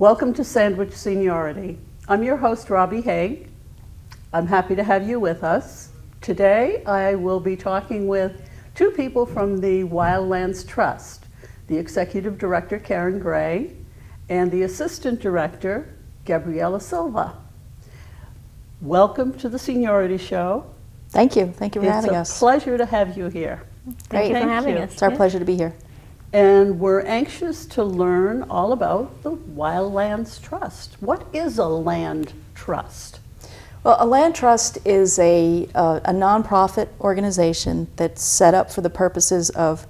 Welcome to Sandwich Seniority. I'm your host, Robbie Haig. I'm happy to have you with us. Today, I will be talking with two people from the Wildlands Trust, the Executive Director, Karen Gray, and the Assistant Director, Gabriela Silva. Welcome to the Seniority Show. Thank you. Thank you for having us. It's a pleasure to have you here. Thank you for having us. It's our pleasure to be here. And we're anxious to learn all about the Wildlands Trust. What is a land trust? Well, a land trust is a nonprofit organization that's set up for the purposes of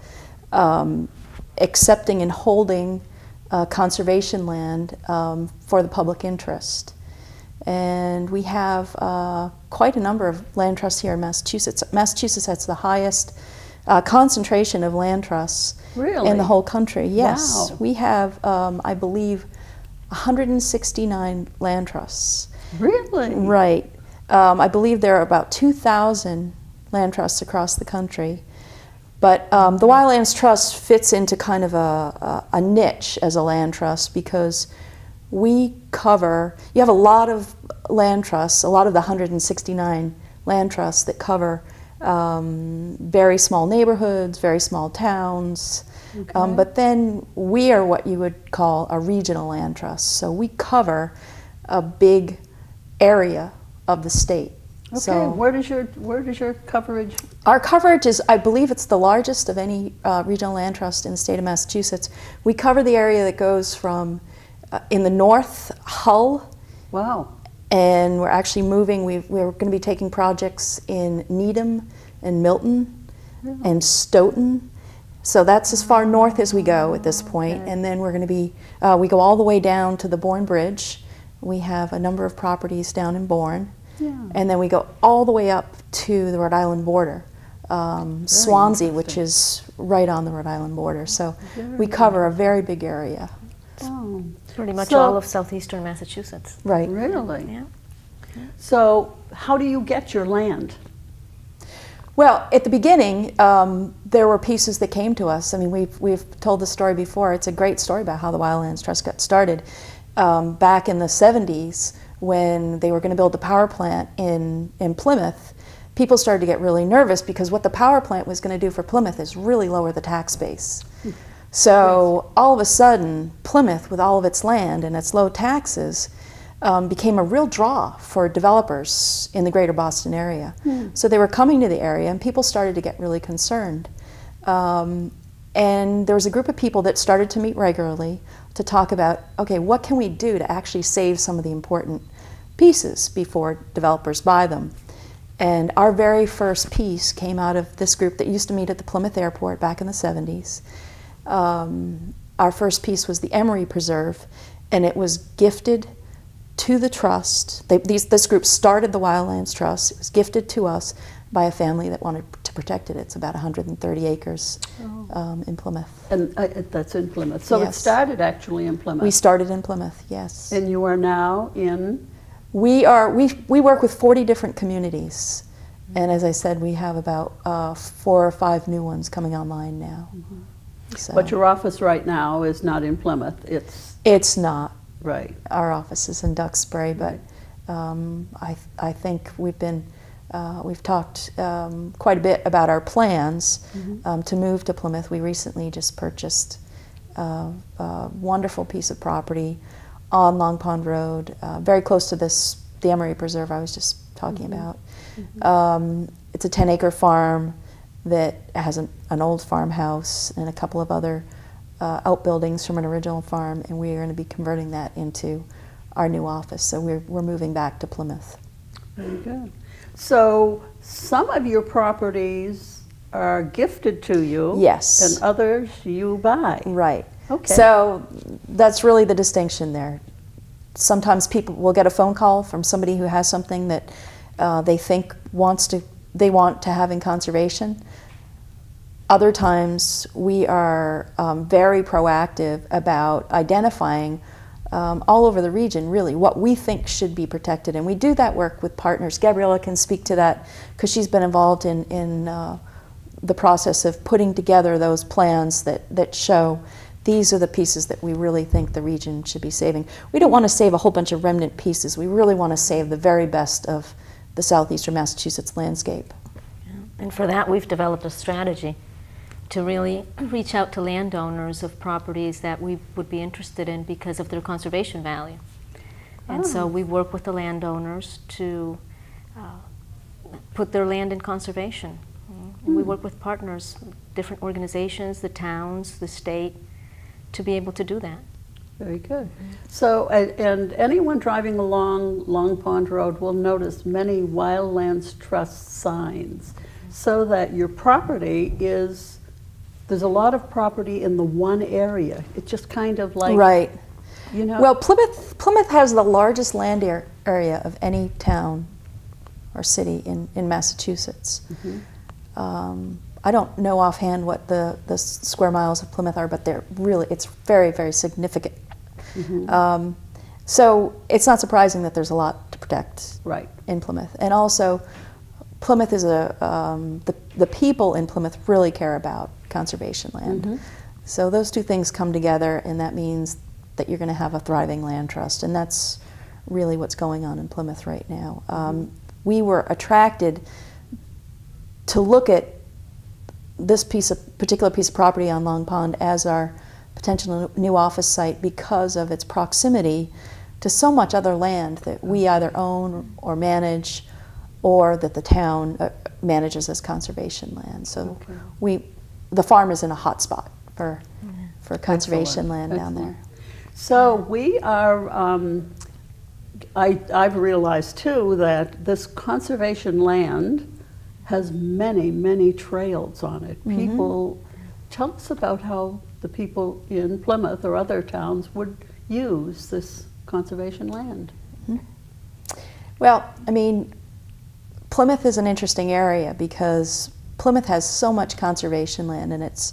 accepting and holding conservation land for the public interest. And we have quite a number of land trusts here in Massachusetts. Massachusetts has the highest concentration of land trusts in the whole country. Yes, wow. We have, I believe, 169 land trusts. Really? Right. I believe there are about 2,000 land trusts across the country. But the Wildlands Trust fits into kind of a niche as a land trust because we cover, you have a lot of land trusts, a lot of the 169 land trusts that cover very small neighborhoods, very small towns, but then we are what you would call a regional land trust. So we cover a big area of the state. Okay, so where does your coverage? Our coverage is, I believe it's the largest of any regional land trust in the state of Massachusetts. We cover the area that goes from in the north, Hull. Wow. And we're actually moving, we're going to be taking projects in Needham and Milton and Stoughton. So that's as far north as we go at this point. And then we're going to be, we go all the way down to the Bourne Bridge. We have a number of properties down in Bourne. And then we go all the way up to the Rhode Island border, Swansea, which is right on the Rhode Island border. So we cover a very big area. Oh. Pretty much all of southeastern Massachusetts. Right. Really? Yeah. So how do you get your land? Well, at the beginning, there were pieces that came to us. I mean, we've told the story before. It's a great story about how the Wildlands Trust got started. Back in the 70s, when they were going to build the power plant in Plymouth, people started to get really nervous because what the power plant was going to do for Plymouth is really lower the tax base. So all of a sudden, Plymouth, with all of its land and its low taxes, became a real draw for developers in the greater Boston area. So they were coming to the area and people started to get really concerned. And there was a group of people that started to meet regularly to talk about, okay, what can we do to actually save some of the important pieces before developers buy them? And our very first piece came out of this group that used to meet at the Plymouth airport back in the 70s. Our first piece was the Emery Preserve, and it was gifted to the trust. This group started the Wildlands Trust. It was gifted to us by a family that wanted to protect it. It's about 130 acres in Plymouth. And that's in Plymouth. So yes. It started actually in Plymouth. We started in Plymouth, yes. And you are now in? We work with 40 different communities. And as I said, we have about 4 or 5 new ones coming online now. So. But your office right now is not in Plymouth. It's not. Right. Our office is in Duxbury, but I think we've talked quite a bit about our plans to move to Plymouth. We recently just purchased a wonderful piece of property on Long Pond Road, very close to the Emery Preserve I was just talking about. It's a 10-acre farm that has an old farmhouse and a couple of other outbuildings from an original farm, and we are going to be converting that into our new office. So we're moving back to Plymouth. Very good. So some of your properties are gifted to you. Yes. And others you buy. Right. Okay. So that's really the distinction there. Sometimes people will get a phone call from somebody who has something that they think they want to have in conservation. Other times we are very proactive about identifying all over the region, really, what we think should be protected. And we do that work with partners. Gabriela can speak to that because she's been involved in the process of putting together those plans that show these are the pieces that we really think the region should be saving. We don't want to save a whole bunch of remnant pieces. We really want to save the very best of the southeastern Massachusetts landscape. Yeah. And for that, we've developed a strategy to really reach out to landowners of properties that we would be interested in because of their conservation value. And so we work with the landowners to put their land in conservation. And we work with partners, different organizations, the towns, the state, to be able to do that. Very good. So, and anyone driving along Long Pond Road will notice many Wildlands Trust signs, so that your property is, there's a lot of property in the one area. It's just kind of like, right. You know. Well, Plymouth has the largest land area of any town or city in Massachusetts. I don't know offhand what the square miles of Plymouth are, but they're really, it's very, very significant. So it's not surprising that there's a lot to protect in Plymouth. And also, Plymouth is the people in Plymouth really care about conservation land. So those two things come together, and that means that you're going to have a thriving land trust, and that's really what's going on in Plymouth right now. We were attracted to look at this particular piece of property on Long Pond as our potential new office site because of its proximity to so much other land that we either own or manage, or that the town manages as conservation land. So the farm is in a hot spot for conservation land down there. So we are, I've realized too that this conservation land has many, many trails on it. People, tell us about how the people in Plymouth or other towns would use this conservation land. Well, I mean, Plymouth is an interesting area because Plymouth has so much conservation land, and it's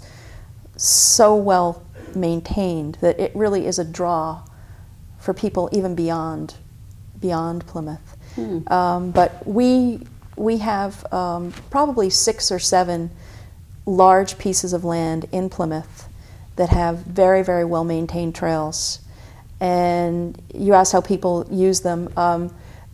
so well maintained that it really is a draw for people even beyond Plymouth. But we have probably 6 or 7 large pieces of land in Plymouth that have very, very well maintained trails. And you asked how people use them.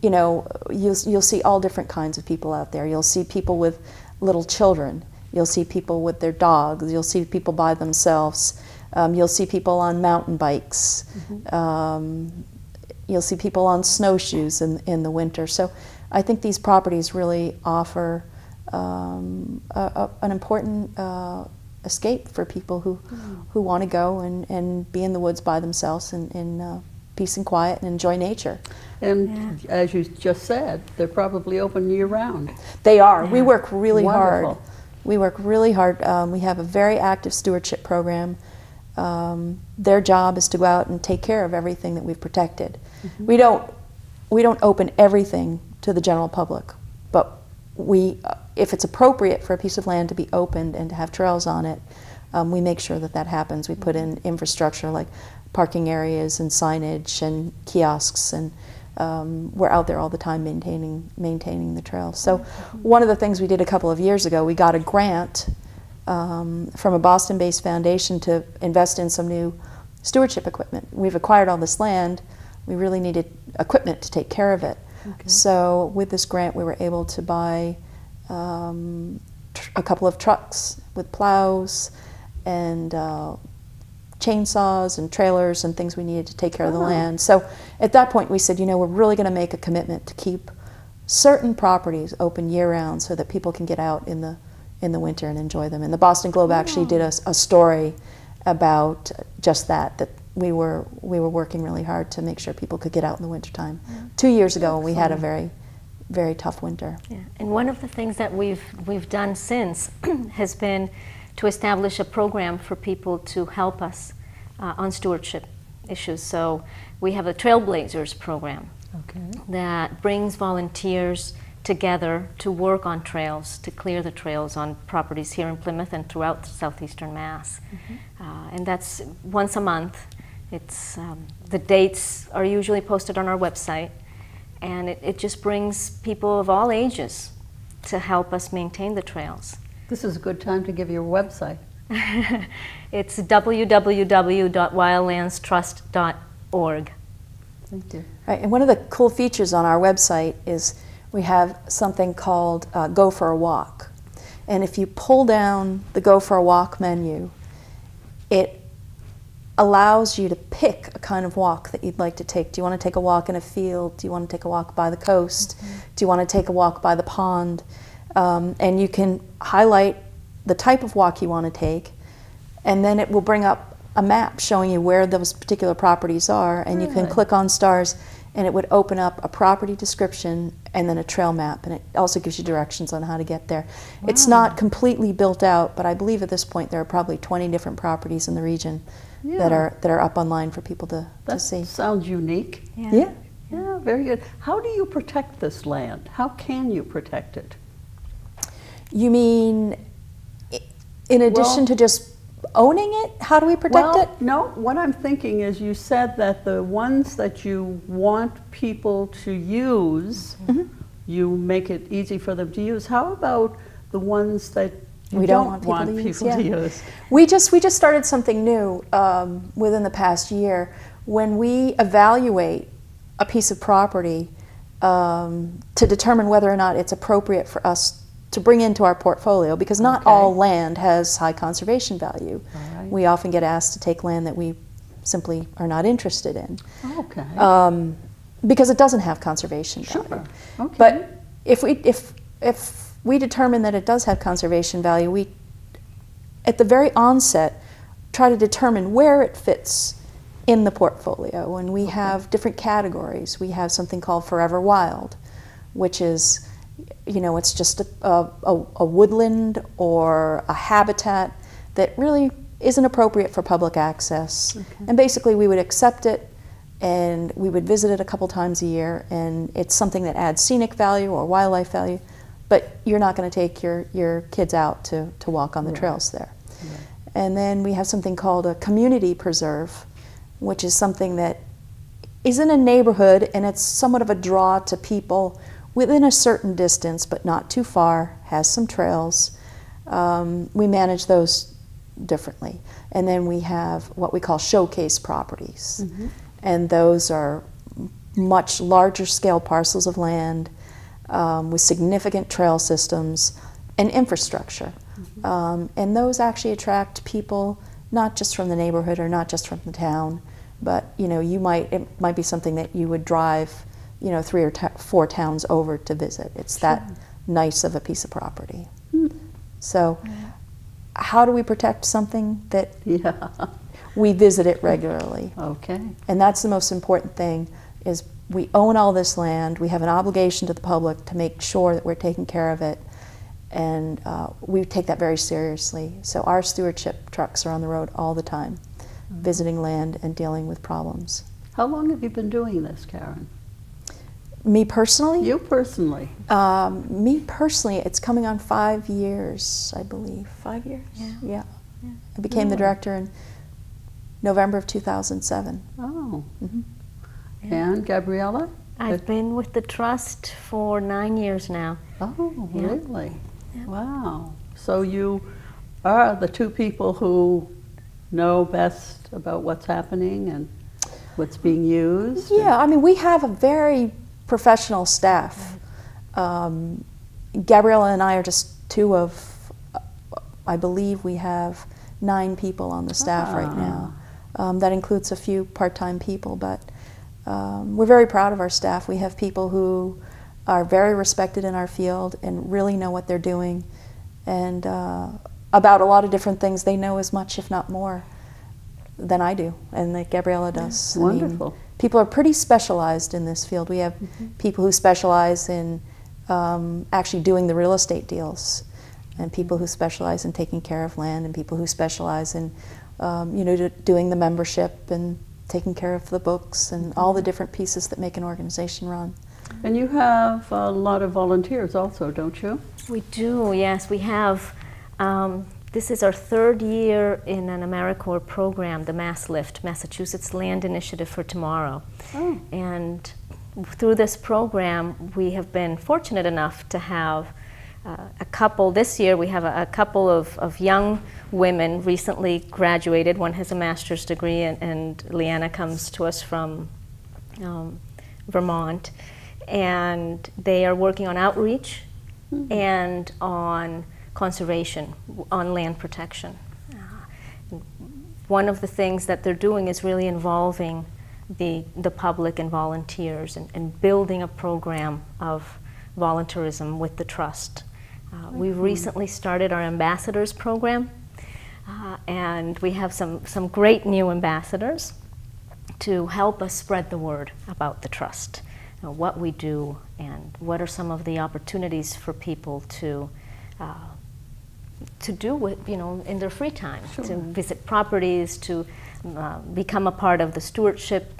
You know, you'll see all different kinds of people out there. You'll see people with little children. You'll see people with their dogs. You'll see people by themselves. You'll see people on mountain bikes. You'll see people on snowshoes in the winter. So I think these properties really offer an important escape for people who want to go and be in the woods by themselves in peace and quiet and enjoy nature. And as you just said, they're probably open year-round. They are. We work really hard. We work really hard. We have a very active stewardship program. Their job is to go out and take care of everything that we've protected. We don't open everything to the general public, but if it's appropriate for a piece of land to be opened and to have trails on it, we make sure that that happens. We put in infrastructure like parking areas and signage and kiosks, and we're out there all the time maintaining the trails. So one of the things we did a couple of years ago, we got a grant from a Boston-based foundation to invest in some new stewardship equipment. We've acquired all this land. We really needed equipment to take care of it. So with this grant, we were able to buy a couple of trucks with plows and chainsaws and trailers and things we needed to take care of the land. So at that point we said, you know, we're really going to make a commitment to keep certain properties open year-round so that people can get out in the winter and enjoy them. And the Boston Globe actually did a story about just that we were working really hard to make sure people could get out in the wintertime. 2 years ago we had a very, very tough winter. And one of the things that we've done since has been to establish a program for people to help us on stewardship issues. So we have a Trailblazers program that brings volunteers together to work on trails, to clear the trails on properties here in Plymouth and throughout southeastern Mass. And that's once a month. It's the dates are usually posted on our website, and it just brings people of all ages to help us maintain the trails. This is a good time to give your website. It's www.wildlandstrust.org. Thank you. Right, and one of the cool features on our website is we have something called Go for a Walk. And if you pull down the Go for a Walk menu, it allows you to pick a kind of walk that you'd like to take. Do you want to take a walk in a field? Do you want to take a walk by the coast? Do you want to take a walk by the pond? And you can highlight the type of walk you want to take, and then it will bring up a map showing you where those particular properties are, and you can click on stars, and it would open up a property description and then a trail map, and it also gives you directions on how to get there. Wow. It's not completely built out, but I believe at this point there are probably 20 different properties in the region that are up online for people to see. That sounds unique. Yeah. Yeah, very good. How do you protect this land? How can you protect it? You mean in addition to just owning it? How do we protect it? No, what I'm thinking is you said that the ones that you want people to use, you make it easy for them to use. How about the ones that you don't want people to use? We just started something new within the past year. When we evaluate a piece of property to determine whether or not it's appropriate for us to bring into our portfolio, because not all land has high conservation value. We often get asked to take land that we simply are not interested in. Because it doesn't have conservation value. But if we determine that it does have conservation value, we, at the very onset, try to determine where it fits in the portfolio. And we have different categories. We have something called Forever Wild, which is, you know, it's just a woodland or a habitat that really isn't appropriate for public access. And basically we would accept it, and we would visit it a couple times a year, and it's something that adds scenic value or wildlife value, but you're not going to take your kids out to walk on the trails there. And then we have something called a community preserve, which is something that is in a neighborhood, and it's somewhat of a draw to people within a certain distance, but not too far, has some trails. We manage those differently. And then we have what we call showcase properties. And those are much larger scale parcels of land with significant trail systems and infrastructure. And those actually attract people not just from the neighborhood or not just from the town, but you know, it might be something that you would drive, you know, 3 or 4 towns over to visit. It's that nice of a piece of property. So how do we protect something that we visit it regularly? And that's the most important thing, is we own all this land. We have an obligation to the public to make sure that we're taking care of it, and we take that very seriously. So our stewardship trucks are on the road all the time, visiting land and dealing with problems. How long have you been doing this, Karen? Me personally? You personally? Me personally, it's coming on 5 years, I believe. 5 years? Yeah. I became the director in November of 2007. And Gabriella? I've been with the trust for 9 years now. Oh, really? Wow. So you are the two people who know best about what's happening and what's being used? Yeah, I mean, we have a very professional staff. Gabriella and I are just 2 of, I believe we have 9 people on the staff right now. That includes a few part-time people, but we're very proud of our staff. We have people who are very respected in our field and really know what they're doing, and about a lot of different things. They know as much, if not more, than I do, and that Gabriella does. Wonderful. I mean, people are pretty specialized in this field. We have people who specialize in actually doing the real estate deals, and people who specialize in taking care of land, and people who specialize in you know, doing the membership and taking care of the books and all the different pieces that make an organization run. And you have a lot of volunteers also, don't you? We do, yes. We have, this is our 3rd year in an AmeriCorps program, the MassLift, Massachusetts Land Initiative for Tomorrow. And through this program, we have been fortunate enough to have a couple, this year we have a couple of young women recently graduated. One has a master's degree, and Leanna comes to us from Vermont. And they are working on outreach and on conservation, on land protection. One of the things that they're doing is really involving the public and volunteers and building a program of volunteerism with the Trust. We've recently started our ambassadors program, and we have some great new ambassadors to help us spread the word about the Trust, what we do, and what are some of the opportunities for people to do with, in their free time, to visit properties, to become a part of the stewardship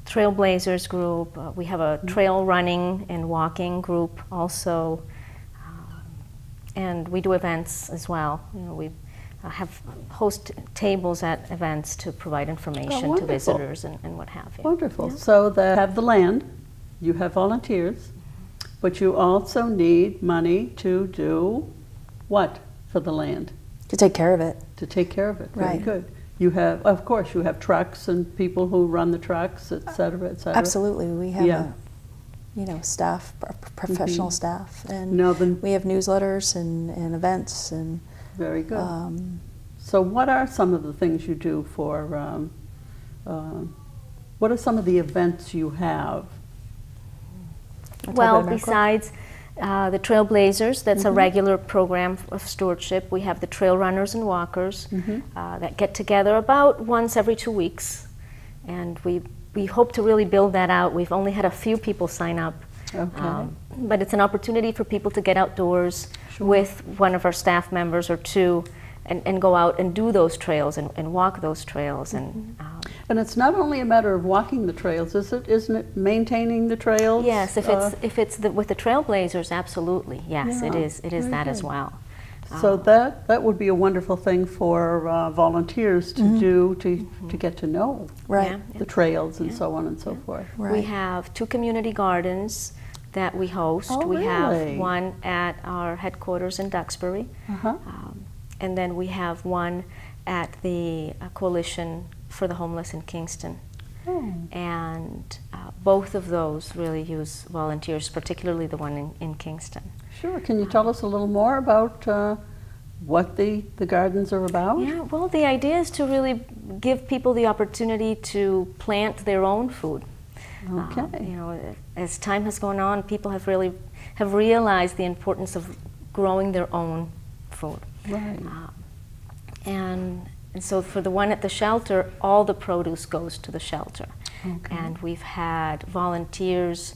Trailblazers group. We have a trail running and walking group also, and we do events as well. We have host tables at events to provide information to visitors and what have you. Wonderful. Yeah. So they have the land, you have volunteers, but you also need money to do what for the land? To take care of it. To take care of it. Very good. You have, of course, you have trucks and people who run the trucks, et cetera, et cetera. Absolutely. We have staff, professional staff, and we have newsletters and events and. Very good. So what are some of the things you do for, what are some of the events you have? Well, besides the Trailblazers, that's a regular program of stewardship. We have the trail runners and walkers that get together about once every 2 weeks. And we hope to really build that out. We've only had a few people sign up. Okay. But it's an opportunity for people to get outdoors with one of our staff members or two and go out and do those trails and walk those trails. And it's not only a matter of walking the trails, is it? Isn't it maintaining the trails? Yes, if it's with the Trailblazers, absolutely. Yes, it is. It is that as well. So that would be a wonderful thing for volunteers to do to get to know the trails and so on and so forth. We have 2 community gardens that we host. We have one at our headquarters in Duxbury, and then we have one at the Coalition for the Homeless in Kingston. And both of those really use volunteers, particularly the one in Kingston. Sure. Can you tell us a little more about what the gardens are about? Yeah, well, the idea is to really give people the opportunity to plant their own food. Okay. As time has gone on, people have realized the importance of growing their own food. Right. And so for the one at the shelter, all the produce goes to the shelter. Okay. And we've had volunteers,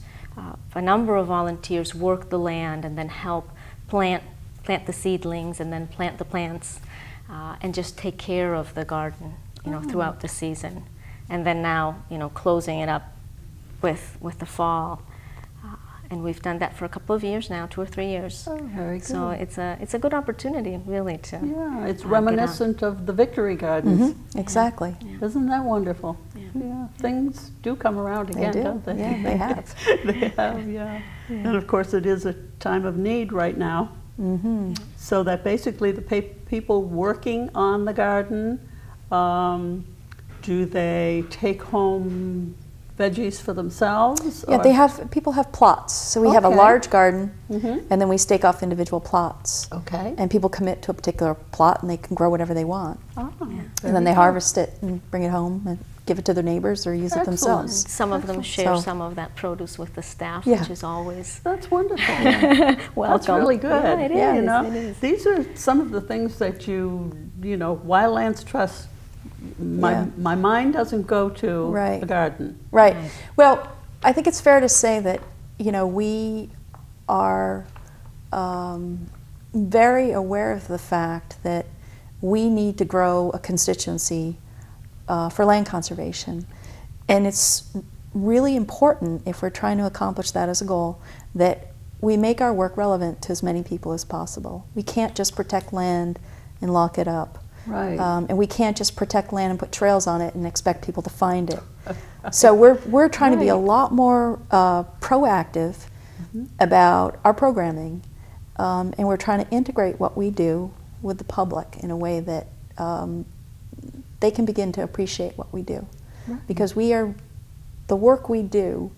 a number of volunteers work the land and then help plant the seedlings and then plant the plants and just take care of the garden, throughout the season. And then now, closing it up with the fall. And we've done that for a couple of years now, 2 or 3 years. Oh, very good. So it's a good opportunity, really, to it's reminiscent of the Victory Gardens. Exactly. Yeah. Isn't that wonderful? Yeah. Things do come around again, don't they? Yeah, they have. They have, yeah. And of course, it is a time of need right now. So that basically the people working on the garden, do they take home veggies for themselves? Yeah, people have plots. So we have a large garden, and then we stake off individual plots. Okay. And people commit to a particular plot, and they can grow whatever they want. And then they harvest it and bring it home and give it to their neighbors or use it themselves. And some of them share some of that produce with the staff, which is always wonderful. Welcome. That's really good. Yeah, it is. It is. These are some of the things that Wildlands Trust. My mind doesn't go to the garden. Right. Well, I think it's fair to say that we are very aware of the fact that we need to grow a constituency for land conservation, and it's really important, if we're trying to accomplish that as a goal, that we make our work relevant to as many people as possible. We can't just protect land and lock it up. Right. And we can't just protect land and put trails on it and expect people to find it. So we're trying to be a lot more proactive about our programming, and we're trying to integrate what we do with the public in a way that they can begin to appreciate what we do. Because the work we do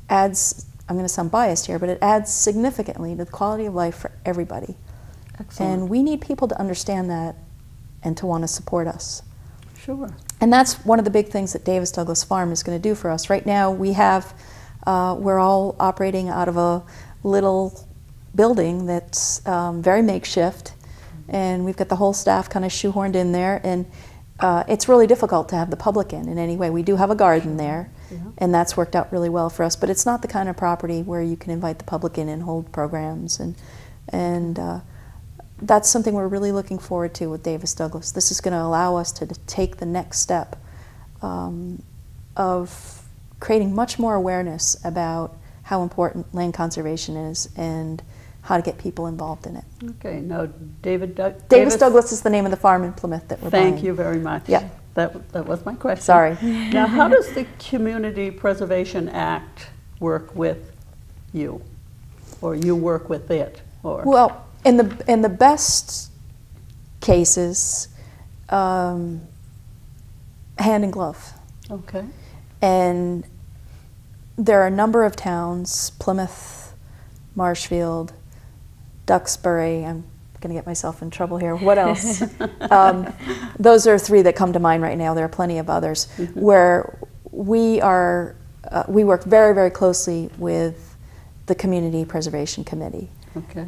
adds, I'm going to sound biased here, but it adds significantly to the quality of life for everybody. Excellent. And we need people to understand that and to want to support us. Sure. And that's one of the big things that Davis Douglas Farm is going to do for us. Right now we have, we're all operating out of a little building that's very makeshift, and we've got the whole staff kind of shoehorned in there, and it's really difficult to have the public in any way. We do have a garden there, and that's worked out really well for us, but it's not the kind of property where you can invite the public in and hold programs, and that's something we're really looking forward to with Davis Douglas. This is going to allow us to take the next step of creating much more awareness about how important land conservation is and how to get people involved in it. Okay, now Davis Douglas is the name of the farm in Plymouth that we're buying. Thank you very much. Yeah. That was my question. Sorry. Now, how does the Community Preservation Act work with you? Or you work with it? Or? Well, in the best cases, hand in glove. Okay. And there are a number of towns, Plymouth, Marshfield, Duxbury, I'm going to get myself in trouble here, what else? Those are three that come to mind right now. There are plenty of others where we work very, very closely with the Community Preservation Committee. Okay.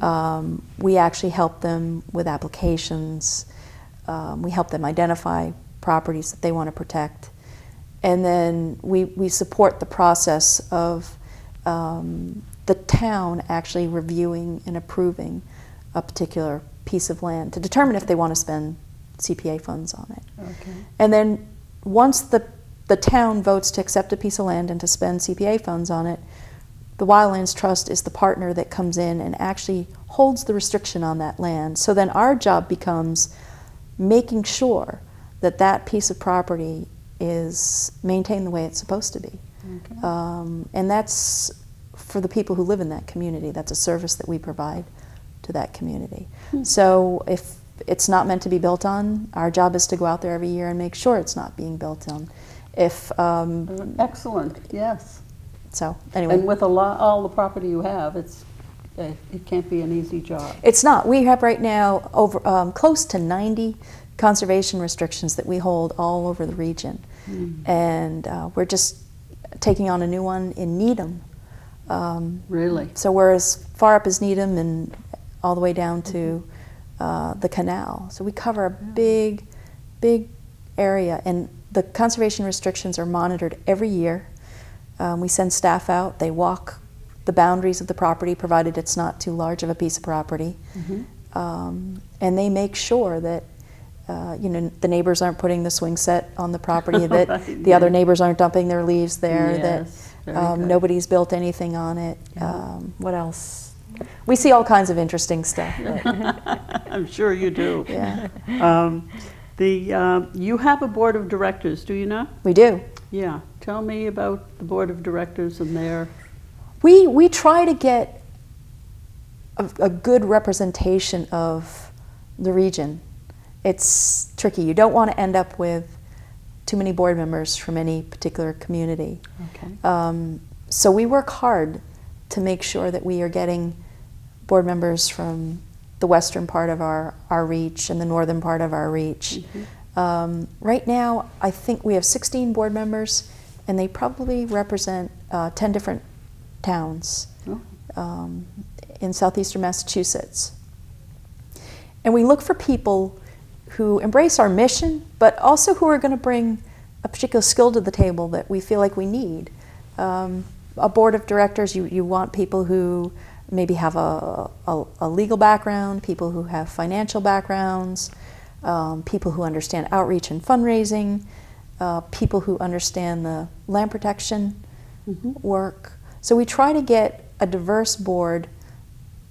We actually help them with applications. We help them identify properties that they want to protect. And then we support the process of the town actually reviewing and approving a particular piece of land to determine if they want to spend CPA funds on it. Okay. And then once the town votes to accept a piece of land and to spend CPA funds on it, the Wildlands Trust is the partner that comes in and actually holds the restriction on that land. So then our job becomes making sure that that piece of property is maintained the way it's supposed to be. Okay. And that's for the people who live in that community. That's a service that we provide to that community. So if it's not meant to be built on, our job is to go out there every year and make sure it's not being built on. If excellent, yes. So anyway. And with all the property you have, it can't be an easy job. It's not. We have right now over close to 90 conservation restrictions that we hold all over the region. And we're just taking on a new one in Needham. Really? So we're as far up as Needham and all the way down to the canal. So we cover a big, big area, and the conservation restrictions are monitored every year. We send staff out, they walk the boundaries of the property, provided it's not too large of a piece of property. And they make sure that you know, the neighbors aren't putting the swing set on the property, that Right, the other neighbors aren't dumping their leaves there, Yes, that nobody's built anything on it. What else? We see all kinds of interesting stuff. I'm sure you do. Yeah. You have a board of directors, do you not? We do. Yeah. Tell me about the board of directors and their... We try to get a good representation of the region. It's tricky. You don't want to end up with too many board members from any particular community. Okay. So we work hard to make sure that we are getting board members from the western part of our reach and the northern part of our reach. Right now, I think we have 16 board members, and they probably represent 10 different towns in southeastern Massachusetts. And we look for people who embrace our mission, but also who are going to bring a particular skill to the table that we feel like we need. A board of directors, you want people who maybe have a legal background, people who have financial backgrounds, people who understand outreach and fundraising, people who understand the land protection work. So we try to get a diverse board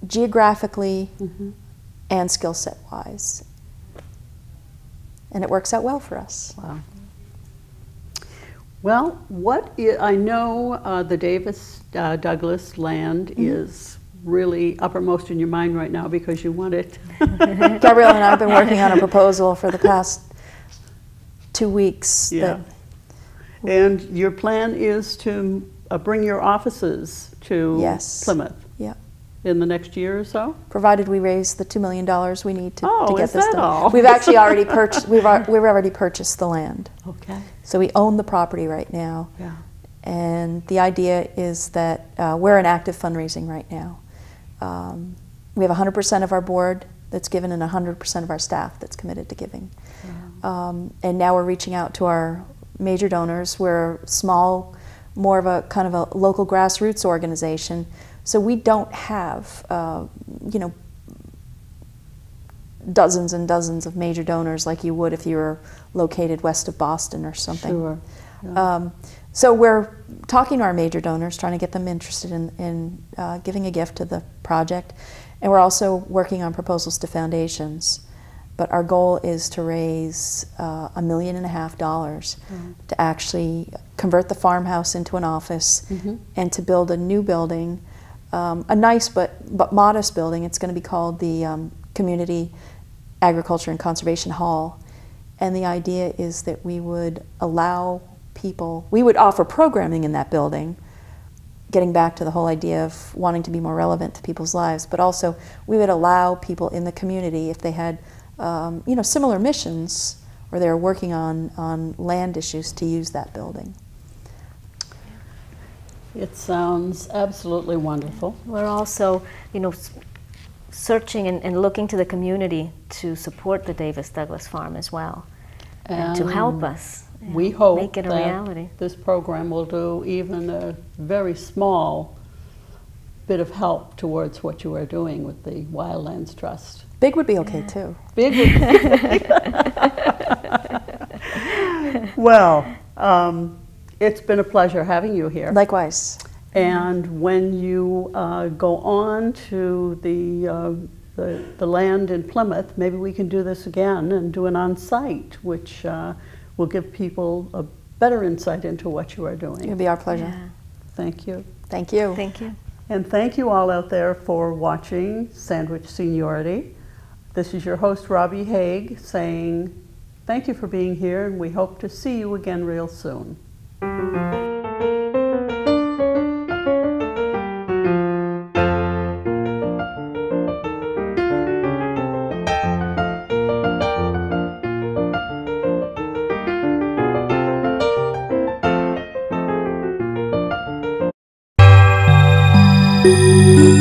geographically and skill set wise. And it works out well for us. Wow. Well, I know the Davis Douglas land is really uppermost in your mind right now because you want it. Gabrielle and I have been working on a proposal for the past 2 weeks. Yeah. And your plan is to bring your offices to Yes. Plymouth Yeah. in the next year or so? Provided we raise the $2 million we need to get is this that done. all? We've actually already purchased. We've already purchased the land. Okay. So we own the property right now. Yeah. And the idea is that we're in active fundraising right now. We have 100% of our board that's given and 100% of our staff that's committed to giving. And now we're reaching out to our major donors. We're small, more of a kind of a local grassroots organization. So we don't have, you know, dozens and dozens of major donors like you would if you were located west of Boston or something. Sure. Yeah. So we're talking to our major donors, trying to get them interested in giving a gift to the project. And we're also working on proposals to foundations. But our goal is to raise $1.5 million to actually convert the farmhouse into an office and to build a new building, a nice but modest building. It's going to be called the Community Agriculture and Conservation Hall. And the idea is that we would allow people, we would offer programming in that building, getting back to the whole idea of wanting to be more relevant to people's lives, but also we would allow people in the community, if they had you know, similar missions or they're working on land issues, to use that building. It sounds absolutely wonderful. We're also, you know, searching and looking to the community to support the Davis Douglas Farm as well, and to help us. We hope make it a that reality. this program will do even a very small bit of help towards what you are doing with the Wildlands Trust. Big would be okay too. Big would be. Well, it's been a pleasure having you here. Likewise. And when you go on to the land in Plymouth, maybe we can do this again and do an on-site, which will give people a better insight into what you are doing. It would be our pleasure. Yeah. Thank you. Thank you. Thank you. And thank you all out there for watching Sandwich Seniority. This is your host, Robbie Haig, saying thank you for being here, and we hope to see you again real soon.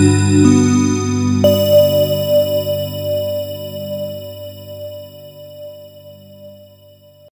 Thank you.